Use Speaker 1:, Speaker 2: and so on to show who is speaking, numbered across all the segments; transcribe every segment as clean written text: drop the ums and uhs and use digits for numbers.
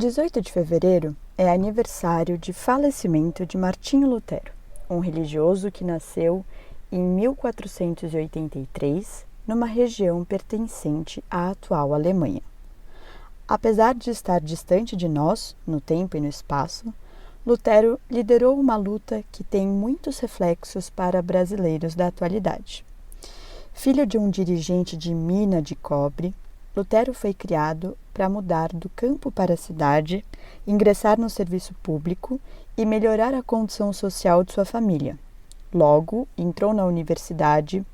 Speaker 1: 18 de fevereiro é aniversário de falecimento de Martinho Lutero, um religioso que nasceu em 1483, numa região pertencente à atual Alemanha. Apesar de estar distante de nós, no tempo e no espaço, Lutero liderou uma luta que tem muitos reflexos para brasileiros da atualidade. Filho de um dirigente de mina de cobre, Lutero foi criado para mudar do campo para a cidade, ingressar no serviço público e melhorar a condição social de sua família. Logo, entrou na universidade,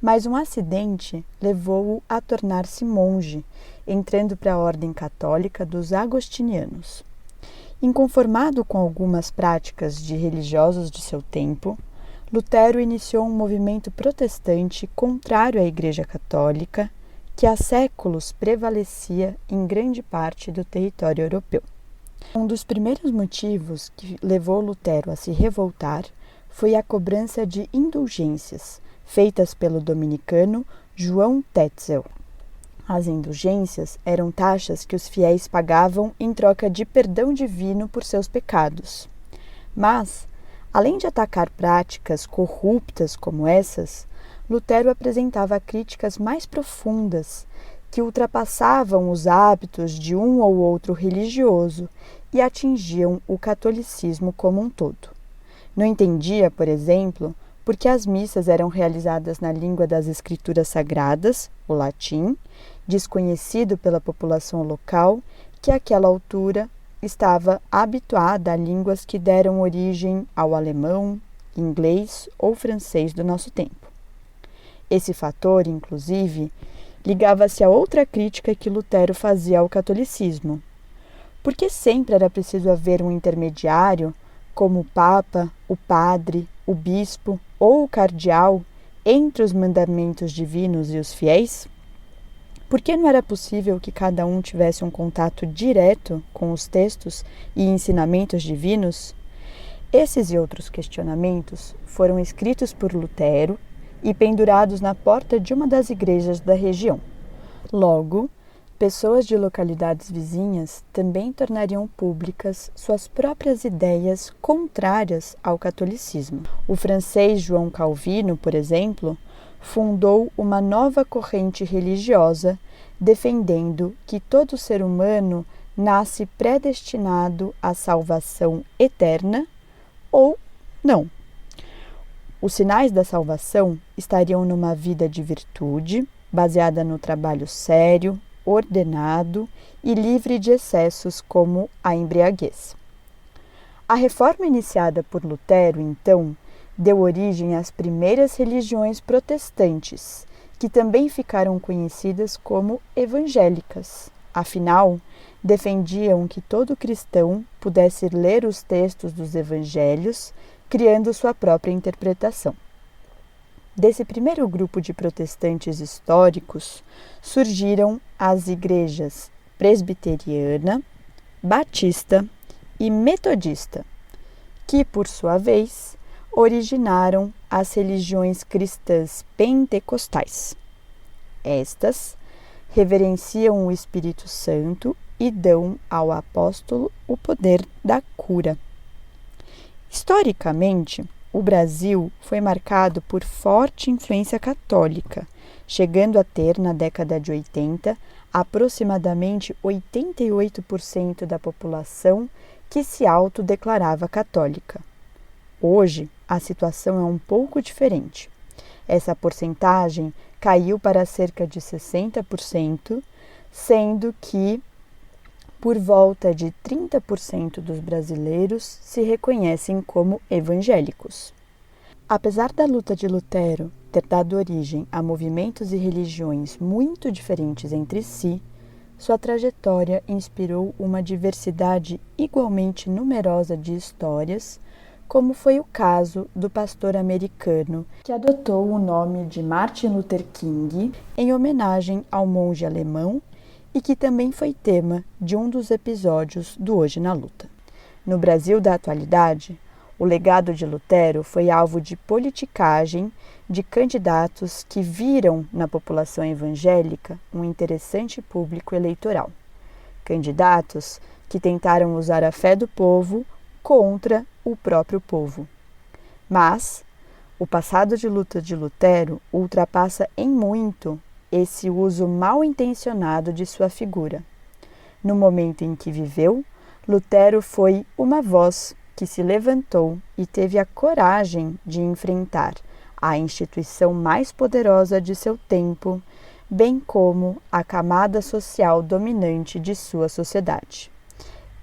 Speaker 1: mas um acidente levou-o a tornar-se monge, entrando para a ordem católica dos agostinianos. Inconformado com algumas práticas de religiosos de seu tempo, Lutero iniciou um movimento protestante contrário à Igreja Católica, que há séculos prevalecia em grande parte do território europeu. Um dos primeiros motivos que levou Lutero a se revoltar foi a cobrança de indulgências, feitas pelo dominicano João Tetzel. As indulgências eram taxas que os fiéis pagavam em troca de perdão divino por seus pecados. Mas, além de atacar práticas corruptas como essas, Lutero apresentava críticas mais profundas, que ultrapassavam os hábitos de um ou outro religioso e atingiam o catolicismo como um todo. Não entendia, por exemplo, por que as missas eram realizadas na língua das escrituras sagradas, o latim, desconhecido pela população local, que àquela altura estava habituada a línguas que deram origem ao alemão, inglês ou francês do nosso tempo. Esse fator, inclusive, ligava-se a outra crítica que Lutero fazia ao catolicismo. Porque sempre era preciso haver um intermediário, como o Papa, o Padre, o Bispo ou o Cardeal, entre os mandamentos divinos e os fiéis? Por que não era possível que cada um tivesse um contato direto com os textos e ensinamentos divinos? Esses e outros questionamentos foram escritos por Lutero e pendurados na porta de uma das igrejas da região. Logo, pessoas de localidades vizinhas também tornariam públicas suas próprias ideias contrárias ao catolicismo. O francês João Calvino, por exemplo, fundou uma nova corrente religiosa defendendo que todo ser humano nasce predestinado à salvação eterna ou não. Os sinais da salvação estariam numa vida de virtude, baseada no trabalho sério, ordenado e livre de excessos como a embriaguez. A reforma iniciada por Lutero, então, deu origem às primeiras religiões protestantes, que também ficaram conhecidas como evangélicas. Afinal, defendiam que todo cristão pudesse ler os textos dos evangelhos, criando sua própria interpretação. Desse primeiro grupo de protestantes históricos, surgiram as igrejas presbiteriana, batista e metodista, que, por sua vez, originaram as religiões cristãs pentecostais. Estas reverenciam o Espírito Santo e dão ao apóstolo o poder da cura. Historicamente, o Brasil foi marcado por forte influência católica, chegando a ter, na década de 80, aproximadamente 88% da população que se autodeclarava católica. Hoje, a situação é um pouco diferente. Essa porcentagem caiu para cerca de 60%, sendo que por volta de 30% dos brasileiros se reconhecem como evangélicos. Apesar da luta de Lutero ter dado origem a movimentos e religiões muito diferentes entre si, sua trajetória inspirou uma diversidade igualmente numerosa de histórias, como foi o caso do pastor americano que adotou o nome de Martin Luther King em homenagem ao monge alemão e que também foi tema de um dos episódios do Hoje na Luta. No Brasil da atualidade, o legado de Lutero foi alvo de politicagem de candidatos que viram na população evangélica um interessante público eleitoral. Candidatos que tentaram usar a fé do povo contra o próprio povo. Mas o passado de luta de Lutero ultrapassa em muito esse uso mal intencionado de sua figura. No momento em que viveu, Lutero foi uma voz que se levantou e teve a coragem de enfrentar a instituição mais poderosa de seu tempo, bem como a camada social dominante de sua sociedade.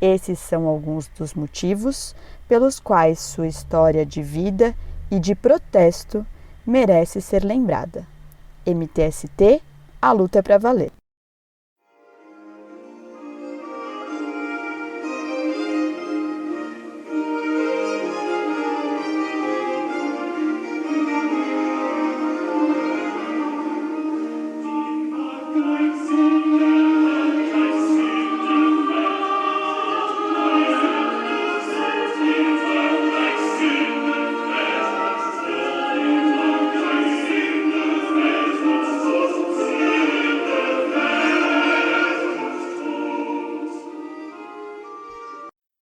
Speaker 1: Esses são alguns dos motivos pelos quais sua história de vida e de protesto merece ser lembrada. MTST, a luta é para valer.